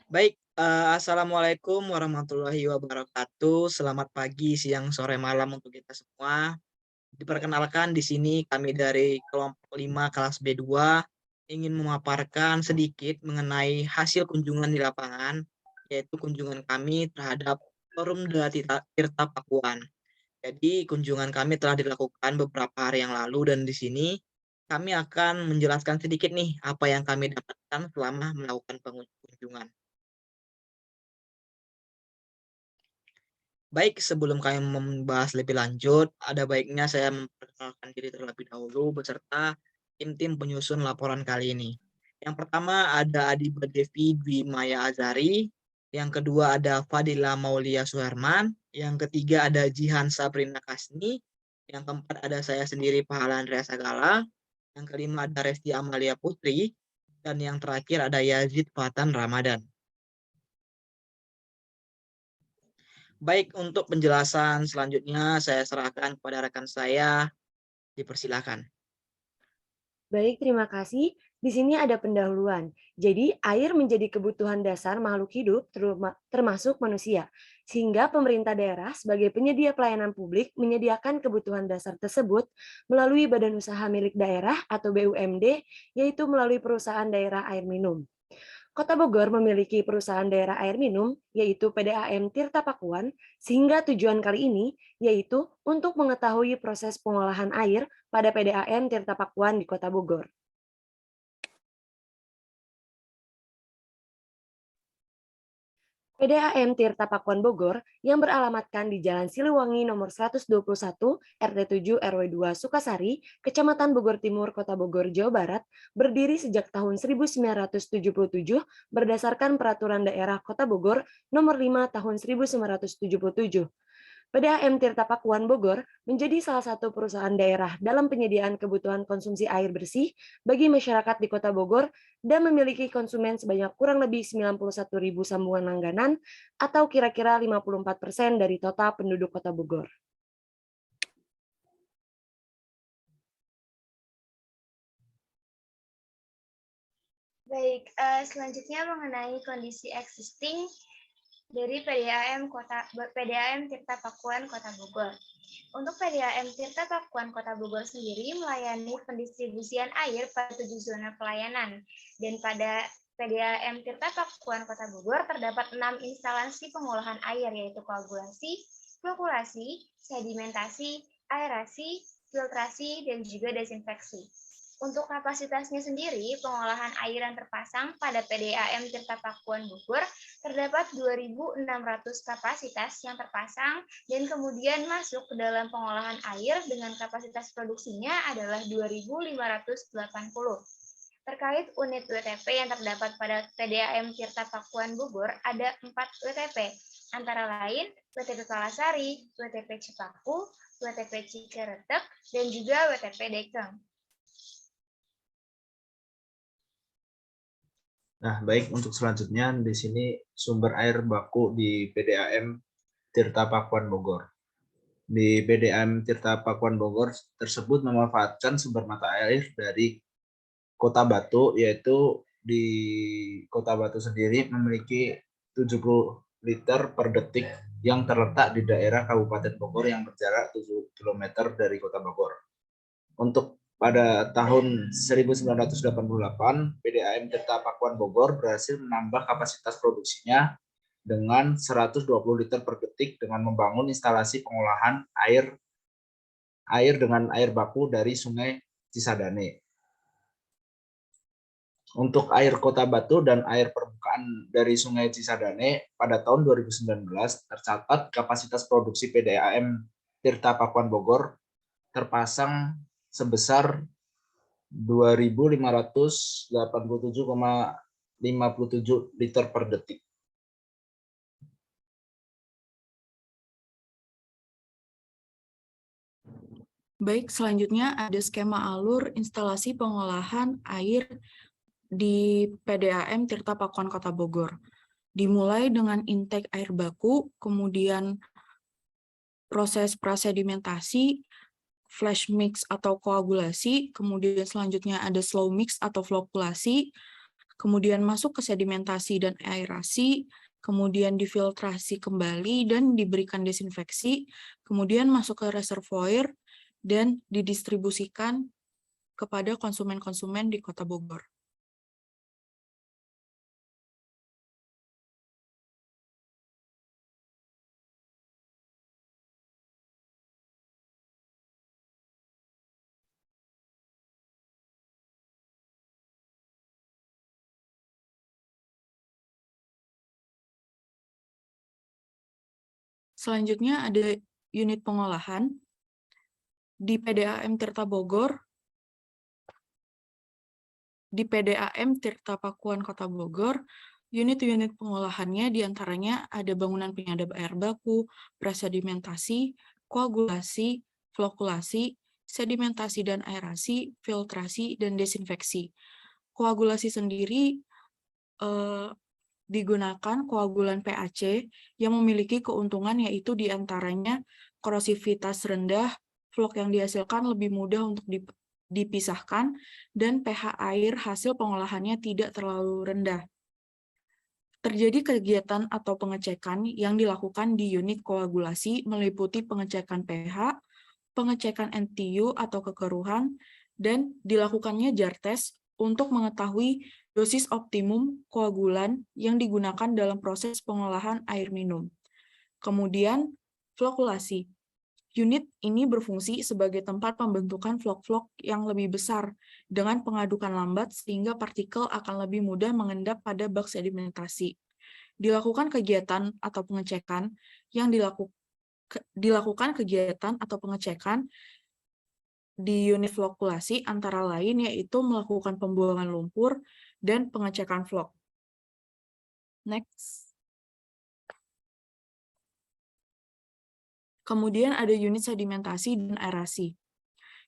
Baik, assalamualaikum warahmatullahi wabarakatuh. Selamat pagi, siang, sore, malam untuk kita semua. Diperkenalkan di sini kami dari kelompok 5 kelas B2 ingin memaparkan sedikit mengenai hasil kunjungan di lapangan, yaitu kunjungan kami terhadap Forum Dua Tirta Pakuan. Jadi kunjungan kami telah dilakukan beberapa hari yang lalu dan di sini kami akan menjelaskan sedikit nih apa yang kami dapatkan selama melakukan kunjungan. Baik, sebelum kami membahas lebih lanjut, ada baiknya saya memperkenalkan diri terlebih dahulu beserta tim-tim penyusun laporan kali ini. Yang pertama ada Adiba Devi Dwi Maya Azari, yang kedua ada Fadila Maulia Suherman, yang ketiga ada Jihan Sabrina Kasni, yang keempat ada saya sendiri Pahala Andrea Sagala, yang kelima ada Resti Amalia Putri, dan yang terakhir ada Yazid Fatan Ramadan. Baik, untuk penjelasan selanjutnya saya serahkan kepada rekan saya, dipersilakan. Baik, terima kasih. Di sini ada pendahuluan. Jadi, air menjadi kebutuhan dasar makhluk hidup, termasuk manusia. Sehingga pemerintah daerah sebagai penyedia pelayanan publik menyediakan kebutuhan dasar tersebut melalui badan usaha milik daerah atau BUMD, yaitu melalui perusahaan daerah air minum. Kota Bogor memiliki perusahaan daerah air minum, yaitu PDAM Tirta Pakuan, sehingga tujuan kali ini yaitu untuk mengetahui proses pengolahan air pada PDAM Tirta Pakuan di Kota Bogor. PDAM Tirta Pakuan Bogor yang beralamatkan di Jalan Siliwangi nomor 121 RT 7 RW 2 Sukasari, Kecamatan Bogor Timur, Kota Bogor, Jawa Barat, berdiri sejak tahun 1977 berdasarkan Peraturan Daerah Kota Bogor nomor 5 tahun 1977. PDAM Tirta Pakuan Bogor menjadi salah satu perusahaan daerah dalam penyediaan kebutuhan konsumsi air bersih bagi masyarakat di Kota Bogor dan memiliki konsumen sebanyak kurang lebih 91.000 sambungan langganan atau kira-kira 54% dari total penduduk Kota Bogor. Baik, selanjutnya mengenai kondisi existing dari PDAM Tirta Pakuan Kota Bogor. Untuk PDAM Tirta Pakuan Kota Bogor sendiri melayani pendistribusian air pada 7 zona pelayanan. Dan pada PDAM Tirta Pakuan Kota Bogor terdapat 6 instalasi pengolahan air, yaitu koagulasi, flockulasi, sedimentasi, aerasi, filtrasi, dan juga desinfeksi. Untuk kapasitasnya sendiri, pengolahan air yang terpasang pada PDAM Tirta Pakuan Bogor terdapat 2.600 kapasitas yang terpasang dan kemudian masuk ke dalam pengolahan air dengan kapasitas produksinya adalah 2.580. Terkait unit WTP yang terdapat pada PDAM Tirta Pakuan Bogor ada 4 WTP, antara lain WTP Palasari, WTP Cipaku, WTP Cikeretek, dan juga WTP Dekeng. Nah, baik, untuk selanjutnya di sini sumber air baku di PDAM Tirta Pakuan Bogor. Di PDAM Tirta Pakuan Bogor tersebut memanfaatkan sumber mata air dari Kota Batu, yaitu di Kota Batu sendiri memiliki 70 liter per detik yang terletak di daerah Kabupaten Bogor yang berjarak 7 km dari Kota Bogor. Untuk pada tahun 1988, PDAM Tirta Pakuan Bogor berhasil menambah kapasitas produksinya dengan 120 liter per detik dengan membangun instalasi pengolahan air dengan air baku dari Sungai Cisadane. Untuk air Kota Batu dan air permukaan dari Sungai Cisadane pada tahun 2019 tercatat kapasitas produksi PDAM Tirta Pakuan Bogor terpasang sebesar 2.587,57 liter per detik. Baik, selanjutnya ada skema alur instalasi pengolahan air di PDAM Tirta Pakuan Kota Bogor. Dimulai dengan intake air baku, kemudian proses prasedimentasi, flash mix atau koagulasi, kemudian selanjutnya ada slow mix atau flockulasi, kemudian masuk ke sedimentasi dan aerasi, kemudian difiltrasi kembali dan diberikan desinfeksi, kemudian masuk ke reservoir dan didistribusikan kepada konsumen-konsumen di Kota Bogor. Selanjutnya ada unit pengolahan. Di PDAM Tirta Bogor, di PDAM Tirta Pakuan Kota Bogor, unit-unit pengolahannya diantaranya ada bangunan penyadap air baku, presedimentasi, koagulasi, flokulasi, sedimentasi dan aerasi, filtrasi, dan desinfeksi. Koagulasi sendiri digunakan koagulan PAC yang memiliki keuntungan yaitu diantaranya korosivitas rendah, flok yang dihasilkan lebih mudah untuk dipisahkan, dan pH air hasil pengolahannya tidak terlalu rendah. Terjadi kegiatan atau pengecekan yang dilakukan di unit koagulasi meliputi pengecekan pH, pengecekan NTU atau kekeruhan, dan dilakukannya jar test untuk mengetahui dosis optimum koagulan yang digunakan dalam proses pengolahan air minum. Kemudian, flokulasi. Unit ini berfungsi sebagai tempat pembentukan flok-flok yang lebih besar dengan pengadukan lambat sehingga partikel akan lebih mudah mengendap pada bak sedimentasi. Dilakukan kegiatan atau pengecekan yang dilakukan kegiatan atau pengecekan di unit flokulasi antara lain yaitu melakukan pembuangan lumpur dan pengecekan flok. Next. Kemudian ada unit sedimentasi dan aerasi.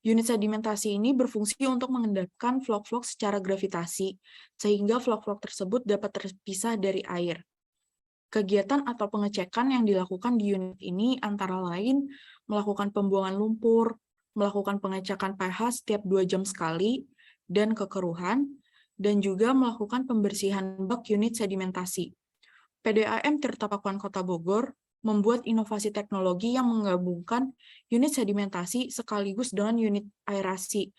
Unit sedimentasi ini berfungsi untuk mengendapkan flok-flok secara gravitasi, sehingga flok-flok tersebut dapat terpisah dari air. Kegiatan atau pengecekan yang dilakukan di unit ini antara lain melakukan pembuangan lumpur, melakukan pengecekan pH setiap 2 jam sekali, dan kekeruhan, dan juga melakukan pembersihan bak unit sedimentasi. PDAM Tirta Pakuan Kota Bogor membuat inovasi teknologi yang menggabungkan unit sedimentasi sekaligus dengan unit aerasi.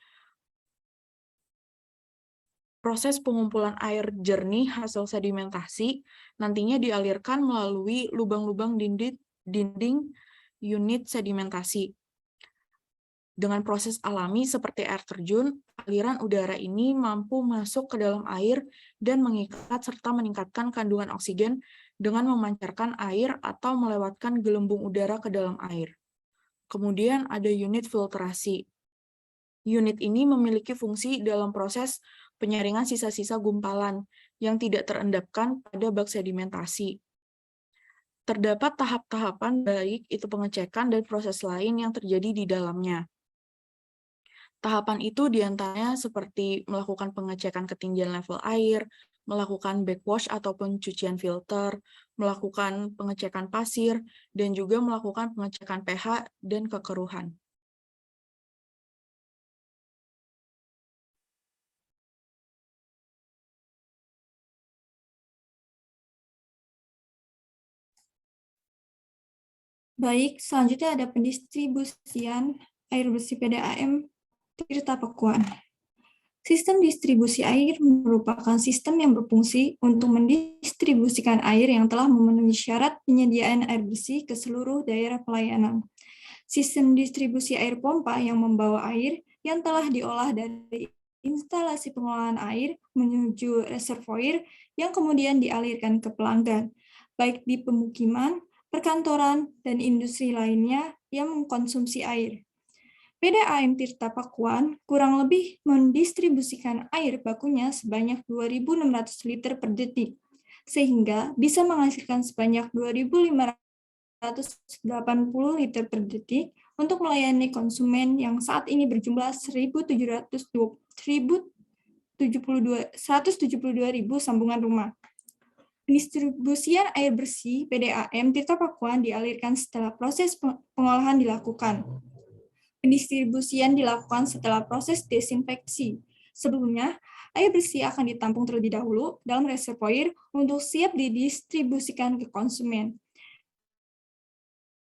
Proses pengumpulan air jernih hasil sedimentasi nantinya dialirkan melalui lubang-lubang dinding unit sedimentasi. Dengan proses alami seperti air terjun, aliran udara ini mampu masuk ke dalam air dan mengikat serta meningkatkan kandungan oksigen dengan memancarkan air atau melewatkan gelembung udara ke dalam air. Kemudian ada unit filtrasi. Unit ini memiliki fungsi dalam proses penyaringan sisa-sisa gumpalan yang tidak terendapkan pada bak sedimentasi. Terdapat tahap-tahapan baik itu pengecekan dan proses lain yang terjadi di dalamnya. Tahapan itu diantaranya seperti melakukan pengecekan ketinggian level air, melakukan backwash atau pencucian filter, melakukan pengecekan pasir, dan juga melakukan pengecekan pH dan kekeruhan. Baik, selanjutnya ada pendistribusian air bersih PDAM Tirta Pakuan. Sistem distribusi air merupakan sistem yang berfungsi untuk mendistribusikan air yang telah memenuhi syarat penyediaan air bersih ke seluruh daerah pelayanan. Sistem distribusi air pompa yang membawa air yang telah diolah dari instalasi pengolahan air menuju reservoir yang kemudian dialirkan ke pelanggan, baik di pemukiman, perkantoran, dan industri lainnya yang mengkonsumsi air. PDAM Tirta Pakuan kurang lebih mendistribusikan air bakunya sebanyak 2.600 liter per detik, sehingga bisa menghasilkan sebanyak 2.580 liter per detik untuk melayani konsumen yang saat ini berjumlah 172.000 sambungan rumah. Pendistribusian air bersih PDAM Tirta Pakuan dialirkan setelah proses pengolahan dilakukan. Pendistribusian dilakukan setelah proses desinfeksi. Sebelumnya, air bersih akan ditampung terlebih dahulu dalam reservoir untuk siap didistribusikan ke konsumen.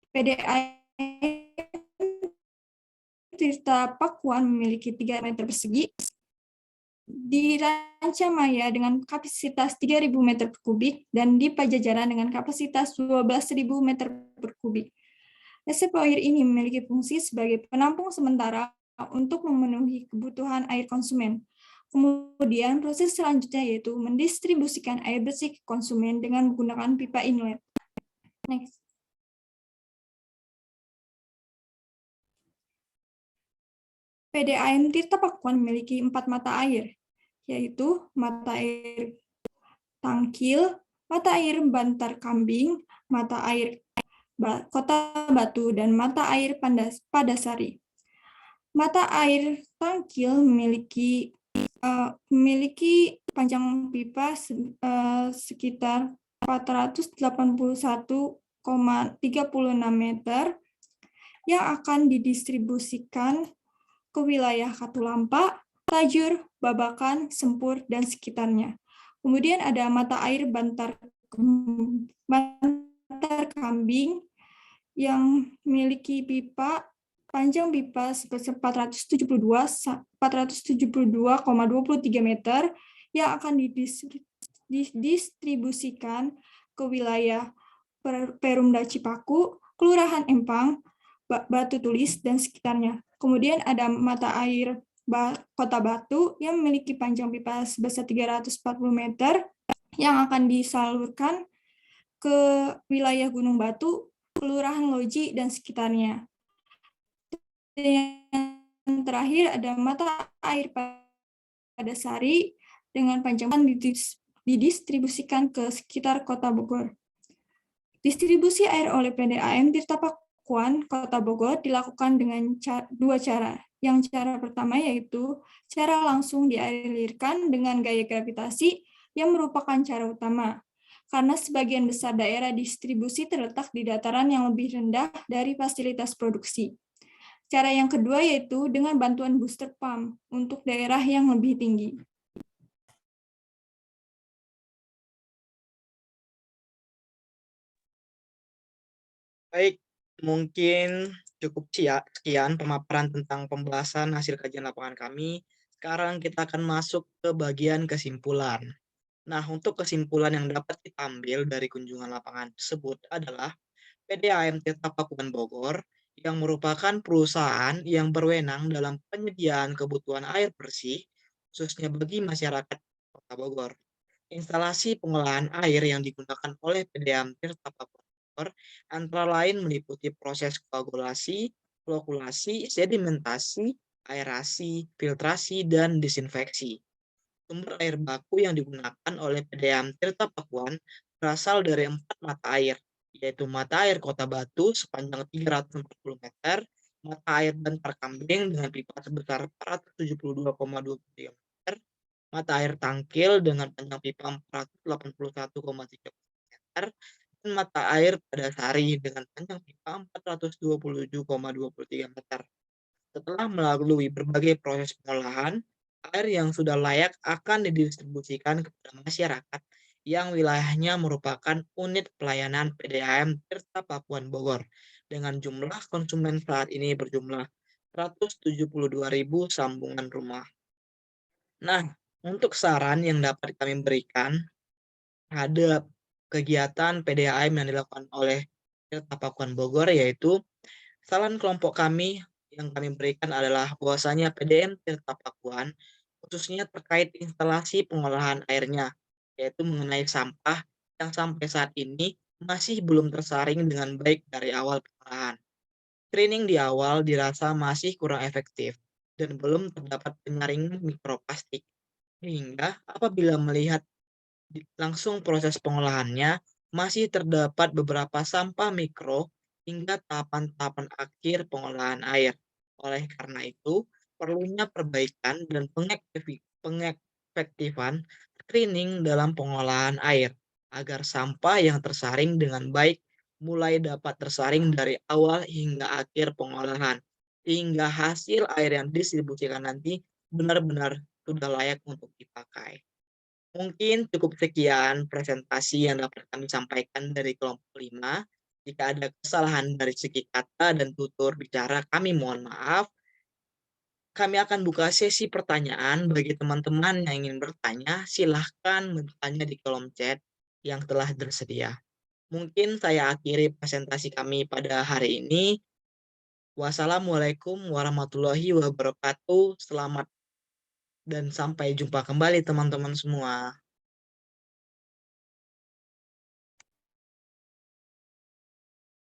PDAM Tirta Pakuan memiliki 3 meter persegi di Rancamaya dengan kapasitas 3.000 meter per kubik dan di Pajajaran dengan kapasitas 12.000 meter per kubik. Reservoir ini memiliki fungsi sebagai penampung sementara untuk memenuhi kebutuhan air konsumen. Kemudian proses selanjutnya yaitu mendistribusikan air bersih ke konsumen dengan menggunakan pipa inlet. Next. PDAM Tirta Pakuan memiliki 4 mata air, yaitu mata air Tangkil, mata air Bantar Kambing, mata air Kota Batu, dan mata air Padasari. Mata air Tangkil memiliki panjang pipa sekitar 481,36 meter yang akan didistribusikan ke wilayah Katulampa, Tajur, Babakan, Sempur, dan sekitarnya. Kemudian ada mata air Bantar Kambing yang memiliki panjang pipa sebesar 472,23 meter yang akan didistribusikan ke wilayah Perumda Cipaku, Kelurahan Empang, Batu Tulis, dan sekitarnya. Kemudian ada mata air Kota Batu yang memiliki panjang pipa sebesar 340 meter yang akan disalurkan ke wilayah Gunung Batu, Kelurahan Loji, dan sekitarnya. Dan yang terakhir ada mata air Padasari dengan panjang didistribusikan ke sekitar Kota Bogor. Distribusi air oleh PDAM Tirta Pakuan Kota Bogor dilakukan dengan 2 cara. Yang cara pertama yaitu cara langsung dialirkan dengan gaya gravitasi yang merupakan cara utama, karena sebagian besar daerah distribusi terletak di dataran yang lebih rendah dari fasilitas produksi. Cara yang kedua yaitu dengan bantuan booster pump untuk daerah yang lebih tinggi. Baik, mungkin cukup sekian pemaparan tentang pembahasan hasil kajian lapangan kami. Sekarang kita akan masuk ke bagian kesimpulan. Nah, untuk kesimpulan yang dapat kita ambil dari kunjungan lapangan tersebut adalah PDAM Tirta Pakuan Bogor yang merupakan perusahaan yang berwenang dalam penyediaan kebutuhan air bersih, khususnya bagi masyarakat Kota Bogor. Instalasi pengolahan air yang digunakan oleh PDAM Tirta Pakuan Bogor antara lain meliputi proses koagulasi, flokulasi, sedimentasi, aerasi, filtrasi, dan disinfeksi. Sumber air baku yang digunakan oleh PDAM Tirta Pakuan berasal dari 4 mata air, yaitu mata air Kota Batu sepanjang 340 meter, mata air Bantar Kambing dengan pipa sebesar 472,23 meter, mata air Tangkil dengan panjang pipa 481,3 meter, dan mata air Padasari dengan panjang pipa 427,23 meter. Setelah melalui berbagai proses pengolahan, air yang sudah layak akan didistribusikan kepada masyarakat yang wilayahnya merupakan unit pelayanan PDAM Tirta Pakuan Bogor dengan jumlah konsumen saat ini berjumlah 172.000 sambungan rumah. Nah, untuk saran yang dapat kami berikan, ada kegiatan PDAM yang dilakukan oleh Tirta Pakuan Bogor, yaitu saran kelompok kami yang kami berikan adalah bahwasanya PDAM Tirta Pakuan khususnya terkait instalasi pengolahan airnya, yaitu mengenai sampah yang sampai saat ini masih belum tersaring dengan baik dari awal pengolahan. Screening di awal dirasa masih kurang efektif dan belum terdapat penyaringan mikroplastik, sehingga apabila melihat langsung proses pengolahannya masih terdapat beberapa sampah mikro hingga tahapan-tahapan akhir pengolahan air. Oleh karena itu, perlunya perbaikan dan pengefektifan screening dalam pengolahan air agar sampah yang tersaring dengan baik mulai dapat tersaring dari awal hingga akhir pengolahan, sehingga hasil air yang didistribusikan nanti benar-benar sudah layak untuk dipakai. Mungkin cukup sekian presentasi yang dapat kami sampaikan dari kelompok 5. Jika ada kesalahan dari segi kata dan tutur bicara, kami mohon maaf. Kami akan buka sesi pertanyaan bagi teman-teman yang ingin bertanya. Silahkan bertanya di kolom chat yang telah tersedia. Mungkin saya akhiri presentasi kami pada hari ini. Wassalamualaikum warahmatullahi wabarakatuh. Selamat dan sampai jumpa kembali teman-teman semua.